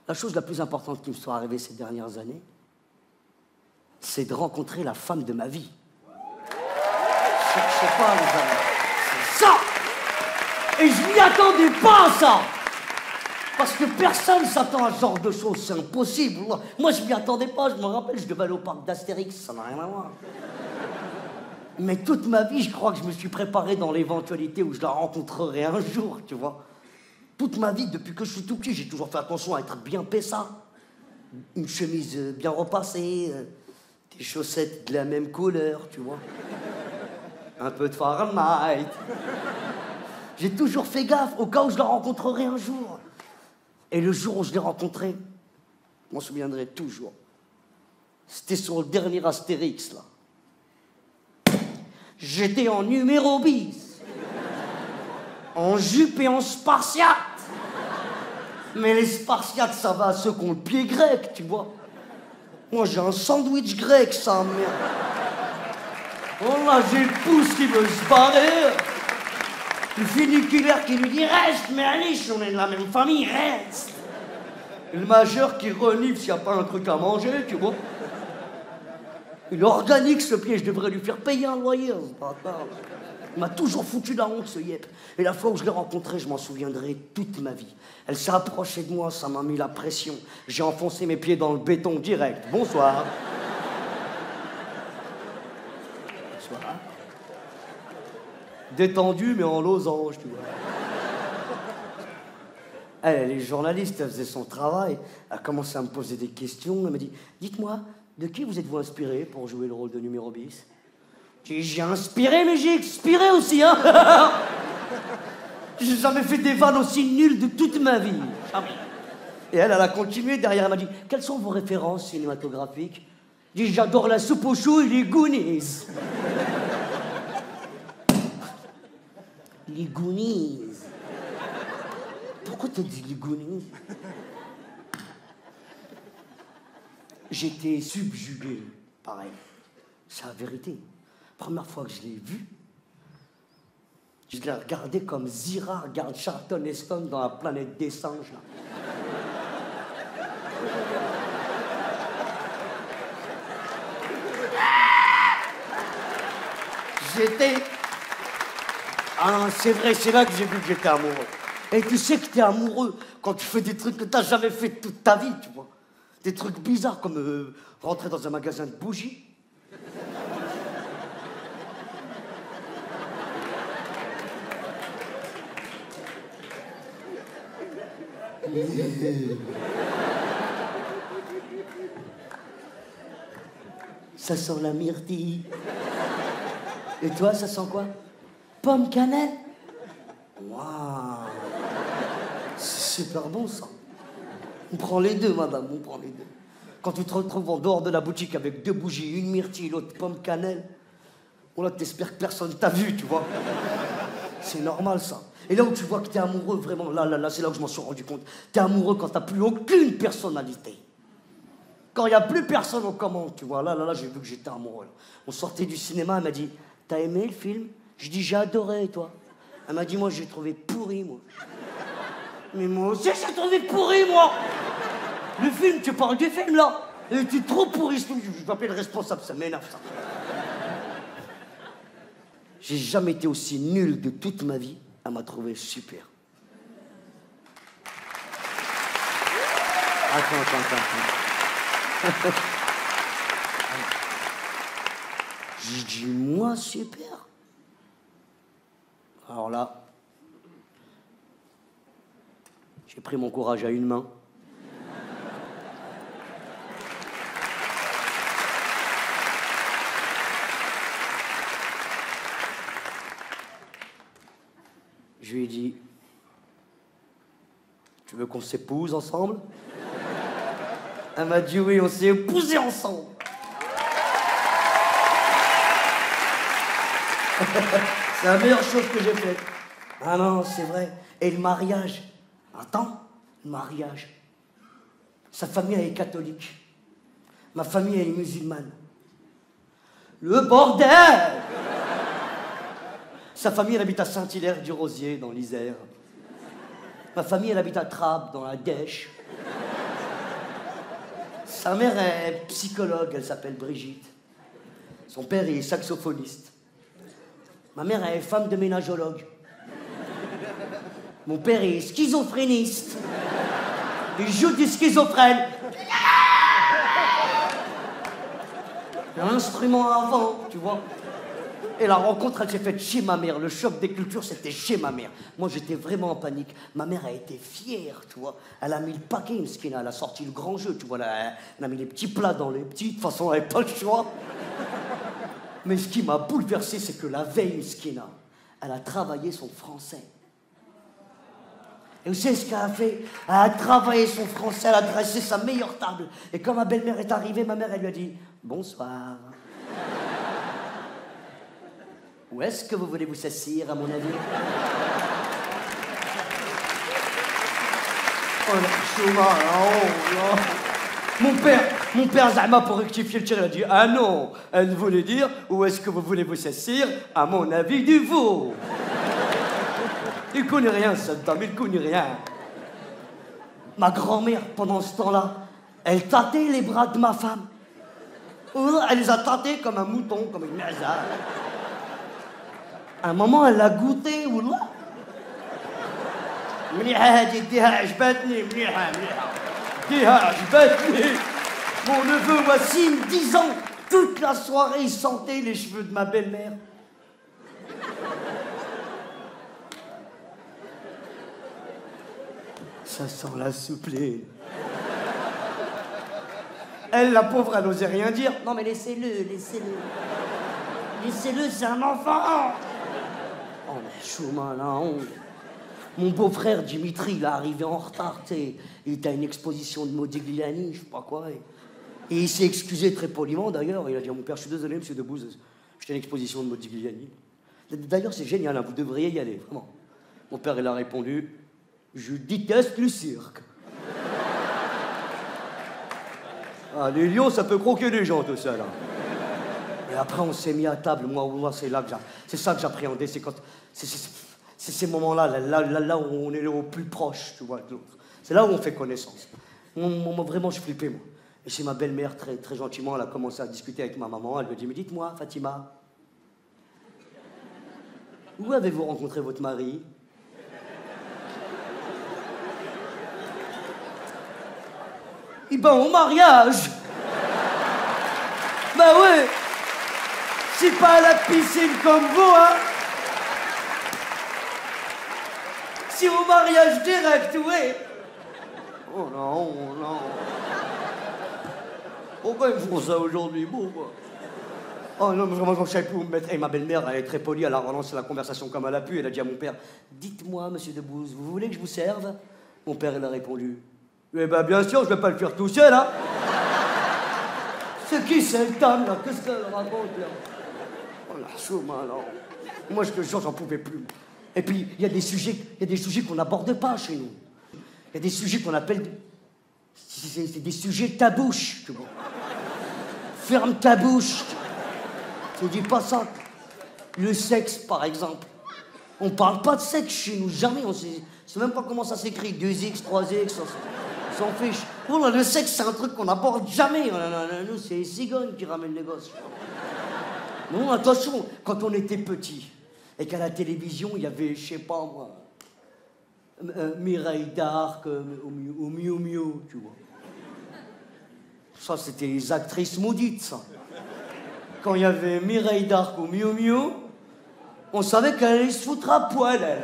La chose la plus importante qui me soit arrivée ces dernières années, c'est de rencontrer la femme de ma vie. Je sais pas, les amis. C'est ça! Et je m'y attendais pas à ça! Parce que personne s'attend à ce genre de choses, c'est impossible. Moi, je m'y attendais pas, je me rappelle, je devais aller au parc d'Astérix, ça n'a rien à voir. Mais toute ma vie, je crois que je me suis préparé dans l'éventualité où je la rencontrerai un jour, tu vois. Toute ma vie, depuis que je suis tout petit, j'ai toujours fait attention à être bien paissard. Une chemise bien repassée, des chaussettes de la même couleur, tu vois. Un peu de Fahrenheit. J'ai toujours fait gaffe au cas où je la rencontrerai un jour. Et le jour où je l'ai rencontrée, je m'en souviendrai toujours. C'était sur le dernier Astérix, là. J'étais en numéro bis, en jupe et en spartiate. Mais les spartiates, ça va à ceux qui ont le pied grec, tu vois. Moi, j'ai un sandwich grec, ça, merde. Oh là, j'ai le pouce qui veut se barrer. Le funiculaire qui lui dit « Reste, mais Alice, on est de la même famille, reste !» Et le majeur qui renifle s'il n'y a pas un truc à manger, tu vois. Il organique ce pied, je devrais lui faire payer un loyer, ce bâtard. Il m'a toujours foutu la honte, ce yep. Et la fois où je l'ai rencontré, je m'en souviendrai toute ma vie. Elle s'est approchée de moi, ça m'a mis la pression. J'ai enfoncé mes pieds dans le béton direct. Bonsoir. Bonsoir. Détendu, mais en losange, tu vois. Elle est journaliste, elle faisait son travail. Elle a commencé à me poser des questions. Elle m'a dit « Dites-moi, de qui vous êtes-vous inspiré pour jouer le rôle de numéro bis ?» J'ai inspiré, mais j'ai expiré aussi, hein. J'ai jamais fait des vannes aussi nulles de toute ma vie. Jamais. Et elle a continué. Derrière, elle m'a dit « Quelles sont vos références cinématographiques ?» J'ai dit « J'adore la soupe aux choux et les Goonies. » Les Goonies. Pourquoi t'as dit les Goonies? J'étais subjugué, pareil. C'est la vérité. Première fois que je l'ai vu, je l'ai regardé comme Zira regarde Charlton Heston dans La planète des singes, là. J'étais... Ah non, c'est vrai, c'est là que j'ai vu que j'étais amoureux. Et tu sais que t'es amoureux quand tu fais des trucs que t'as jamais fait toute ta vie, tu vois. Des trucs bizarres comme rentrer dans un magasin de bougies. Ça sent la myrtille. Et toi, ça sent quoi? Pomme cannelle? Waouh! C'est super bon, ça. On prend les deux, madame, on prend les deux. Quand tu te retrouves en dehors de la boutique avec deux bougies, une myrtille, l'autre pomme cannelle, bon là, t'espères que personne t'a vu, tu vois. C'est normal, ça. Et là où tu vois que t'es amoureux, vraiment, là, c'est là où je m'en suis rendu compte. T'es amoureux quand t'as plus aucune personnalité. Quand il n'y a plus personne aux commandes, tu vois. Là, j'ai vu que j'étais amoureux. On sortait du cinéma, elle m'a dit « T'as aimé le film ?» Je dis « J'ai adoré, et toi ?» Elle m'a dit « Moi, j'ai trouvé pourri, moi. » Mais moi aussi, j'ai trouvé pourri, moi. Le film, tu parles du film, là. Et tu es trop pourri, je vais appeler le responsable, ça m'énerve, ça. J'ai jamais été aussi nul de toute ma vie. Elle m'a trouvé super. Attends. J'ai dit, moi, super. Alors là, j'ai pris mon courage à une main. Je lui ai dit, tu veux qu'on s'épouse ensemble? Elle m'a dit oui, on s'est épousés ensemble. C'est la meilleure chose que j'ai faite. Ah non, c'est vrai. Et le mariage. Attends, le mariage. Sa famille, elle est catholique. Ma famille, elle est musulmane. Le bordel! Sa famille, elle habite à Saint-Hilaire-du-Rosier, dans l'Isère. Ma famille, elle habite à Trappes, dans la Dèche. Sa mère est psychologue, elle s'appelle Brigitte. Son père est saxophoniste. Ma mère est femme de ménagologue. Mon père est schizophréniste. Il joue du schizophrène. Il y a un instrument avant, tu vois. Et la rencontre, elle s'est faite chez ma mère. Le choc des cultures, c'était chez ma mère. Moi, j'étais vraiment en panique. Ma mère a été fière, tu vois. Elle a mis le paquet, Mskina. Elle a sorti le grand jeu, tu vois. Elle a mis les petits plats dans les petits. De toute façon, elle n'avait pas le choix. Mais ce qui m'a bouleversé, c'est que la veille, Mskina, elle a travaillé son français. Et vous savez ce qu'elle a fait? Elle a travaillé son français, elle a dressé sa meilleure table. Et quand ma belle-mère est arrivée, ma mère, elle lui a dit « Bonsoir. Où est-ce que vous voulez vous s'assire, à mon avis ?» Oh la chouma, oh là. Mon père Zama, pour rectifier le tir, il a dit « Ah non, elle voulait dire où est-ce que vous voulez vous s'assire, à mon avis, du veau. » Il connaît rien, cette dame, il connaît rien. Ma grand-mère, pendant ce temps-là, elle tâtait les bras de ma femme. Elle les a tâtés comme un mouton, comme une maza. À un moment, elle l'a goûté, oula. مليحة هادي ديها عجبتني مليحة ديها عجبتني. Mon neveu Wassim, 10 ans, toute la soirée, il sentait les cheveux de ma belle-mère. Ça sent la souplée. Elle, la pauvre, elle n'osait rien dire. Non mais laissez-le, laissez-le. Laissez-le, c'est un enfant. Oh mais Chouma, la honte. Mon beau-frère Dimitri, il est arrivé en retard, tu sais. Il était à une exposition de Modigliani, je sais pas quoi. Et il s'est excusé très poliment, d'ailleurs. Il a dit à mon père, je suis désolé, monsieur Debbouze, j'étais à une exposition de Modigliani. D'ailleurs, c'est génial, hein, vous devriez y aller, vraiment. Mon père, il a répondu, je déteste le cirque. Ah, les lions, ça peut croquer les gens, tout ça, là. Et après, on s'est mis à table. Moi, c'est ça que j'appréhendais. C'est ces moments-là, là où on est au plus proche, tu vois, de l'autre. C'est là où on fait connaissance. Vraiment, je flippais, moi. Et chez ma belle-mère, très, très gentiment, elle a commencé à discuter avec ma maman. Elle lui a dit, mais dites-moi, Fatima, où avez-vous rencontré votre mari? Eh ben, au mariage. Bah ouais. C'est pas à la piscine comme vous, hein. C'est au mariage direct, ouais. Oh non, oh non. Pourquoi ils font ça aujourd'hui, bon, quoi? Oh non, mais vraiment, je ne savais plus où me mettre. Et ma belle-mère, elle est très polie, elle a relancé la conversation comme elle a pu. Elle a dit à mon père, dites-moi, monsieur Debbouze, vous voulez que je vous serve? Mon père, il a répondu, eh ben, bien sûr, je vais pas le faire tout seul, hein. C'est qui cette dame, là? Qu'est-ce qu'elle raconte, là? Oh la chouma, là. Moi, je te jure, j'en pouvais plus. Et puis, il y a des sujets qu'on n'aborde pas chez nous. Il y a des sujets qu'on appelle... C'est des sujets tabouches, tu vois. Ferme ta bouche. Tu dis pas ça. Le sexe, par exemple. On parle pas de sexe chez nous, jamais. On sait même pas comment ça s'écrit. 2X, 3X, on s'en fiche. Oh là, le sexe, c'est un truc qu'on n'aborde jamais. Nous, c'est les cigognes qui ramènent les gosses. Non, attention, quand on était petit, et qu'à la télévision, il y avait, je sais pas moi, Mireille d'Arc, au Miu Miu, tu vois. Ça, c'était les actrices maudites, ça. Quand il y avait Mireille d'Arc au Miu Miu, on savait qu'elle allait se foutre à poil, elle.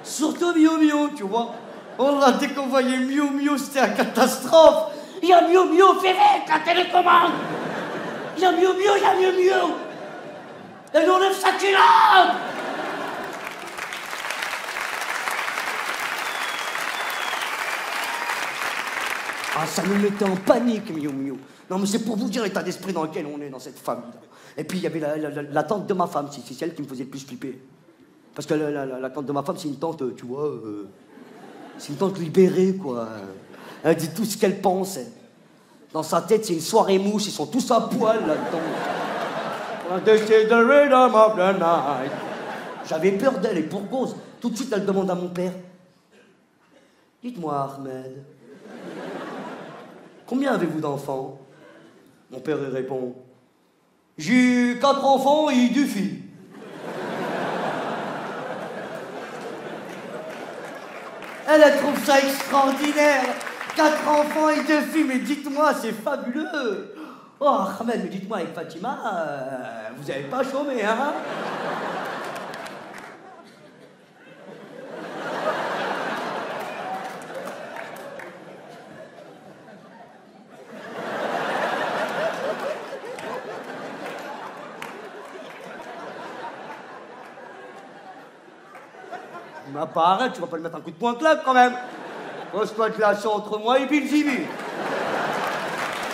Surtout Miu Miu, tu vois. Oh là, dès qu'on voyait Miu Miu, c'était la catastrophe. Il y a Miu Miu, fais vite la télécommande. Il y a Miu Miu, il y a Miu Miu. Elle enlève sa culotte. Ah, ça nous mettait en panique, Miu Miu. Non, mais c'est pour vous dire l'état d'esprit dans lequel on est, dans cette famille-là. Et puis, il y avait la tante de ma femme, c'est celle qui me faisait le plus flipper. Parce que la tante de ma femme, c'est une tante, tu vois, c'est une tante libérée, quoi. Elle dit tout ce qu'elle pense. Dans sa tête, c'est une soirée mouche, ils sont tous à poil, là-dedans. This is the rhythm of the night. J'avais peur d'elle, et pour cause. Tout de suite, elle demande à mon père, dites-moi, Ahmed, combien avez-vous d'enfants? Mon père il répond, j'ai 4 enfants et 2 filles. Elle trouve ça extraordinaire. 4 enfants et 2 filles, mais dites-moi, c'est fabuleux. Oh, Ahmed, mais dites-moi, avec Fatima, vous n'avez pas chômé, hein? Mais pas arrête, tu vas pas lui mettre un coup de poing club quand même. Pose-toi de la entre moi et Bill Jimmy.